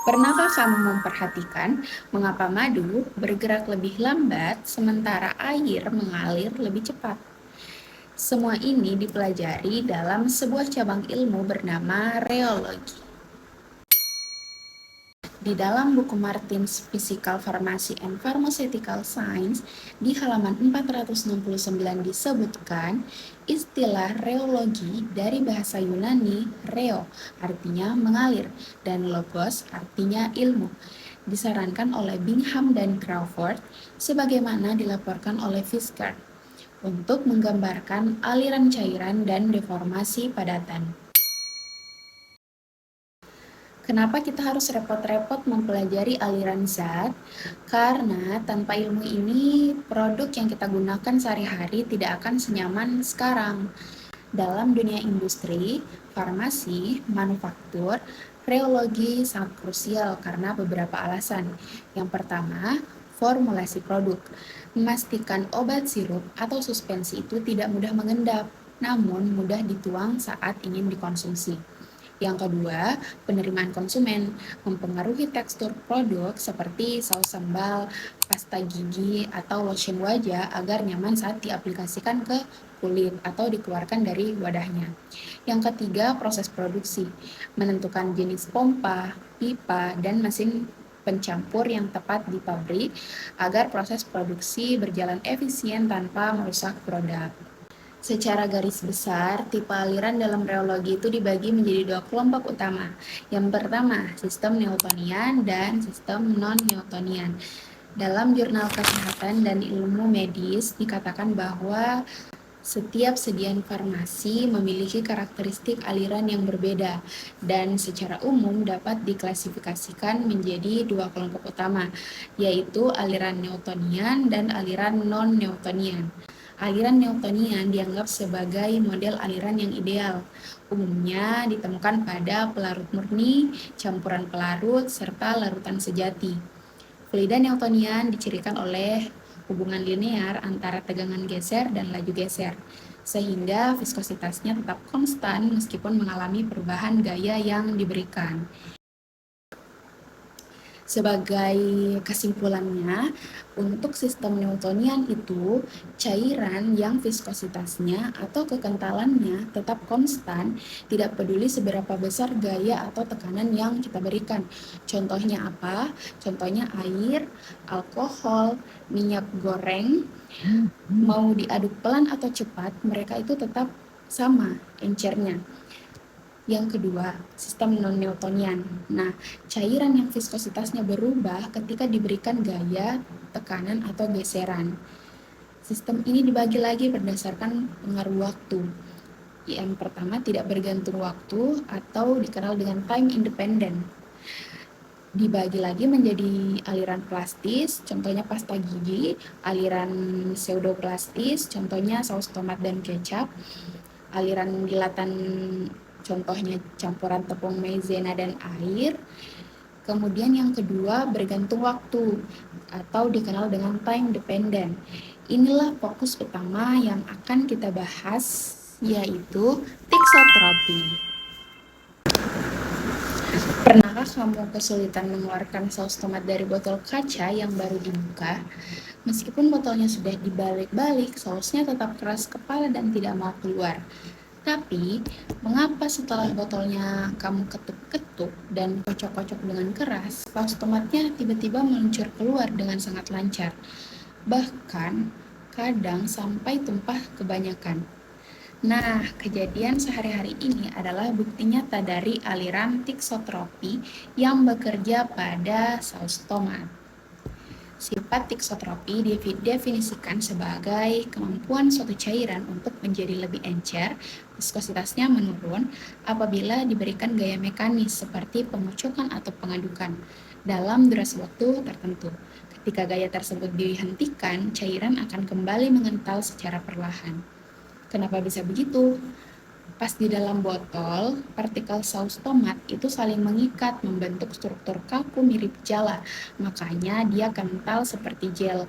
Pernahkah kamu memperhatikan mengapa madu bergerak lebih lambat sementara air mengalir lebih cepat? Semua ini dipelajari dalam sebuah cabang ilmu bernama reologi. Di dalam buku Martin's Physical Pharmacy and Pharmaceutical Science di halaman 469 disebutkan istilah reologi dari bahasa Yunani reo artinya mengalir dan logos artinya ilmu. Disarankan oleh Bingham dan Crawford sebagaimana dilaporkan oleh Fisker untuk menggambarkan aliran cairan dan deformasi padatan. Kenapa kita harus repot-repot mempelajari aliran zat? Karena tanpa ilmu ini, produk yang kita gunakan sehari-hari tidak akan senyaman sekarang. Dalam dunia industri, farmasi, manufaktur, reologi sangat krusial karena beberapa alasan. Yang pertama, formulasi produk. Memastikan obat sirup atau suspensi itu tidak mudah mengendap, namun mudah dituang saat ingin dikonsumsi. Yang kedua, penerimaan konsumen mempengaruhi tekstur produk seperti saus sambal, pasta gigi, atau lotion wajah agar nyaman saat diaplikasikan ke kulit atau dikeluarkan dari wadahnya. Yang ketiga, proses produksi, menentukan jenis pompa, pipa, dan mesin pencampur yang tepat di pabrik agar proses produksi berjalan efisien tanpa merusak produk. Secara garis besar, tipe aliran dalam reologi itu dibagi menjadi dua kelompok utama. Yang pertama, sistem Newtonian dan sistem non-Newtonian. Dalam jurnal kesehatan dan ilmu medis dikatakan bahwa setiap sediaan farmasi memiliki karakteristik aliran yang berbeda dan secara umum dapat diklasifikasikan menjadi dua kelompok utama, yaitu aliran Newtonian dan aliran non-Newtonian. Aliran Newtonian dianggap sebagai model aliran yang ideal. Umumnya ditemukan pada pelarut murni, campuran pelarut, serta larutan sejati. Fluida Newtonian dicirikan oleh hubungan linear antara tegangan geser dan laju geser, sehingga viskositasnya tetap konstan meskipun mengalami perubahan gaya yang diberikan. Sebagai kesimpulannya, untuk sistem Newtonian itu, cairan yang viskositasnya atau kekentalannya tetap konstan, tidak peduli seberapa besar gaya atau tekanan yang kita berikan. Contohnya apa? Contohnya air, alkohol, minyak goreng, mau diaduk pelan atau cepat, mereka itu tetap sama encernya. Yang kedua, sistem non-Newtonian. Nah, cairan yang viskositasnya berubah ketika diberikan gaya, tekanan, atau geseran. Sistem ini dibagi lagi berdasarkan pengaruh waktu. Yang pertama, tidak bergantung waktu atau dikenal dengan time independent. Dibagi lagi menjadi aliran plastis, contohnya pasta gigi, aliran pseudoplastis, contohnya saus tomat dan kecap, aliran dilatan contohnya campuran tepung maizena dan air. Kemudian yang kedua bergantung waktu atau dikenal dengan time dependent. Inilah fokus utama yang akan kita bahas, yaitu thixotropi. Pernahkah kamu kesulitan mengeluarkan saus tomat dari botol kaca yang baru dibuka? Meskipun botolnya sudah dibalik-balik, sausnya tetap keras kepala dan tidak mau keluar. Tapi, mengapa setelah botolnya kamu ketuk-ketuk dan kocok-kocok dengan keras, saus tomatnya tiba-tiba meluncur keluar dengan sangat lancar? Bahkan, kadang sampai tumpah kebanyakan. Nah, kejadian sehari-hari ini adalah bukti nyata dari aliran thixotropi yang bekerja pada saus tomat. Sifat thixotropi didefinisikan sebagai kemampuan suatu cairan untuk menjadi lebih encer, viskositasnya menurun apabila diberikan gaya mekanis seperti pengocokan atau pengadukan dalam durasi waktu tertentu. Ketika gaya tersebut dihentikan, cairan akan kembali mengental secara perlahan. Kenapa bisa begitu? Pas di dalam botol, partikel saus tomat itu saling mengikat membentuk struktur kaku mirip jala, makanya dia kental seperti gel.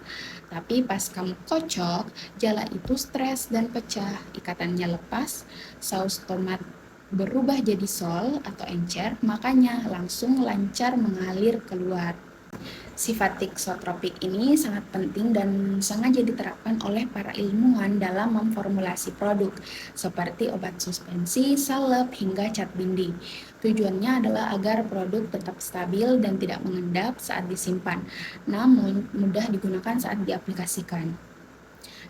Tapi pas kamu kocok, jala itu stres dan pecah, ikatannya lepas, saus tomat berubah jadi sol atau encer, makanya langsung lancar mengalir keluar. Sifat tiksotropik ini sangat penting dan sengaja diterapkan oleh para ilmuwan dalam memformulasi produk, seperti obat suspensi, salep, hingga cat dinding. Tujuannya adalah agar produk tetap stabil dan tidak mengendap saat disimpan, namun mudah digunakan saat diaplikasikan.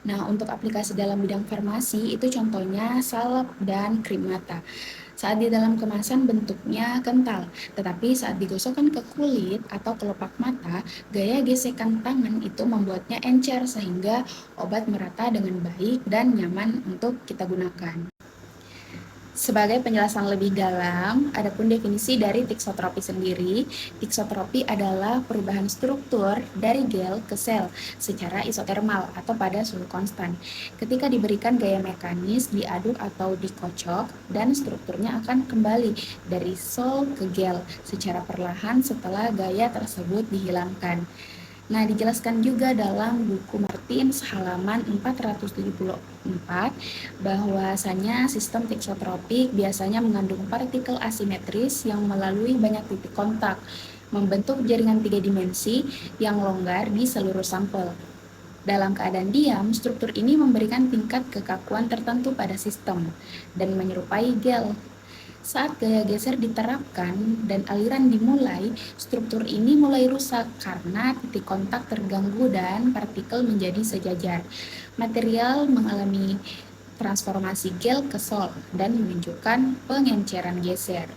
Nah, untuk aplikasi dalam bidang farmasi itu contohnya salep dan krim mata. Saat di dalam kemasan bentuknya kental, tetapi saat digosokkan ke kulit atau kelopak mata, gaya gesekan tangan itu membuatnya encer sehingga obat merata dengan baik dan nyaman untuk kita gunakan. Sebagai penjelasan lebih dalam, adapun definisi dari tiksotropi sendiri, tiksotropi adalah perubahan struktur dari gel ke sel secara isotermal atau pada suhu konstan. Ketika diberikan gaya mekanis, diaduk atau dikocok, dan strukturnya akan kembali dari sol ke gel secara perlahan setelah gaya tersebut dihilangkan. Nah, dijelaskan juga dalam buku Martins halaman 474 bahwasanya sistem tiksotropik biasanya mengandung partikel asimetris yang melalui banyak titik kontak, membentuk jaringan 3 dimensi yang longgar di seluruh sampel. Dalam keadaan diam, struktur ini memberikan tingkat kekakuan tertentu pada sistem dan menyerupai gel. Saat gaya geser diterapkan dan aliran dimulai, struktur ini mulai rusak karena titik kontak terganggu dan partikel menjadi sejajar. Material mengalami transformasi gel ke sol dan menunjukkan pengenceran geser.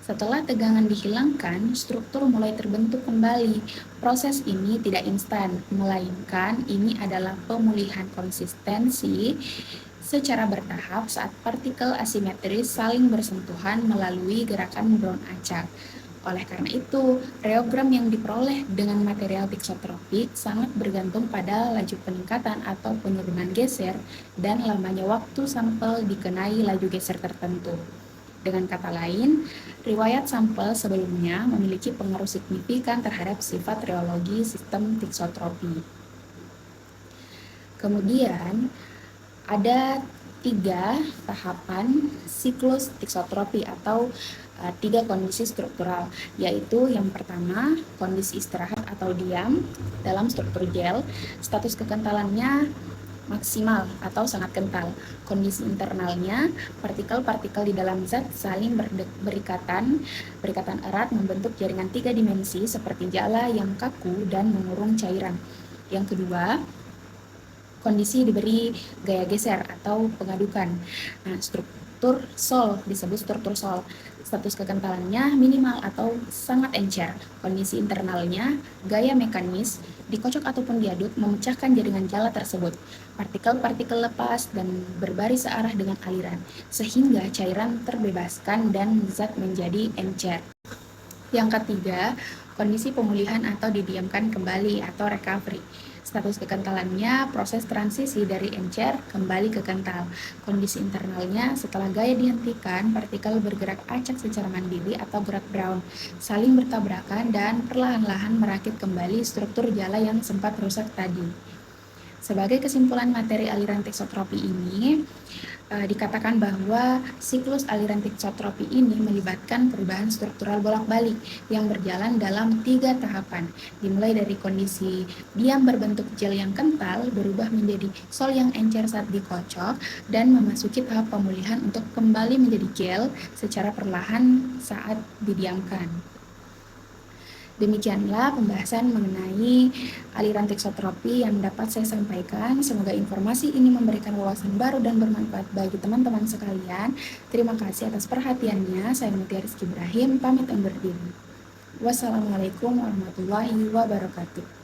Setelah tegangan dihilangkan, struktur mulai terbentuk kembali. Proses ini tidak instan, melainkan ini adalah pemulihan konsistensi secara bertahap saat partikel asimetris saling bersentuhan melalui gerakan Brown acak. Oleh karena itu, reogram yang diperoleh dengan material tiksotropik sangat bergantung pada laju peningkatan atau penurunan geser dan lamanya waktu sampel dikenai laju geser tertentu. Dengan kata lain, riwayat sampel sebelumnya memiliki pengaruh signifikan terhadap sifat reologi sistem tiksotropi. Kemudian, ada 3 tahapan siklus tiksotropi atau 3 kondisi struktural, yaitu yang pertama, kondisi istirahat atau diam dalam struktur gel, status kekentalannya maksimal atau sangat kental. Kondisi internalnya, partikel-partikel di dalam zat saling berikatan erat membentuk jaringan 3 dimensi seperti jala yang kaku dan mengurung cairan. Yang kedua, kondisi diberi gaya geser atau pengadukan. Nah, struktur sol disebut struktur sol. Status kekentalannya minimal atau sangat encer. Kondisi internalnya, gaya mekanis, dikocok ataupun diaduk memecahkan jaringan jala tersebut. Partikel-partikel lepas dan berbaris searah dengan aliran, sehingga cairan terbebaskan dan zat menjadi encer. Yang ketiga, kondisi pemulihan atau didiamkan kembali atau recovery. Status kekentalannya proses transisi dari encer kembali ke kental. Kondisi internalnya setelah gaya dihentikan, partikel bergerak acak secara mandiri atau gerak Brown, saling bertabrakan dan perlahan-lahan merakit kembali struktur jala yang sempat rusak tadi. Sebagai kesimpulan materi aliran tiksotropi ini, dikatakan bahwa siklus aliran tiksotropi ini melibatkan perubahan struktural bolak-balik yang berjalan dalam 3 tahapan, dimulai dari kondisi diam berbentuk gel yang kental berubah menjadi sol yang encer saat dikocok dan memasuki tahap pemulihan untuk kembali menjadi gel secara perlahan saat didiamkan. Demikianlah pembahasan mengenai aliran tiksotropi yang dapat saya sampaikan. Semoga informasi ini memberikan wawasan baru dan bermanfaat bagi teman-teman sekalian. Terima kasih atas perhatiannya. Saya Mutia Rizky Ibrahim, pamit undur diri. Wassalamualaikum warahmatullahi wabarakatuh.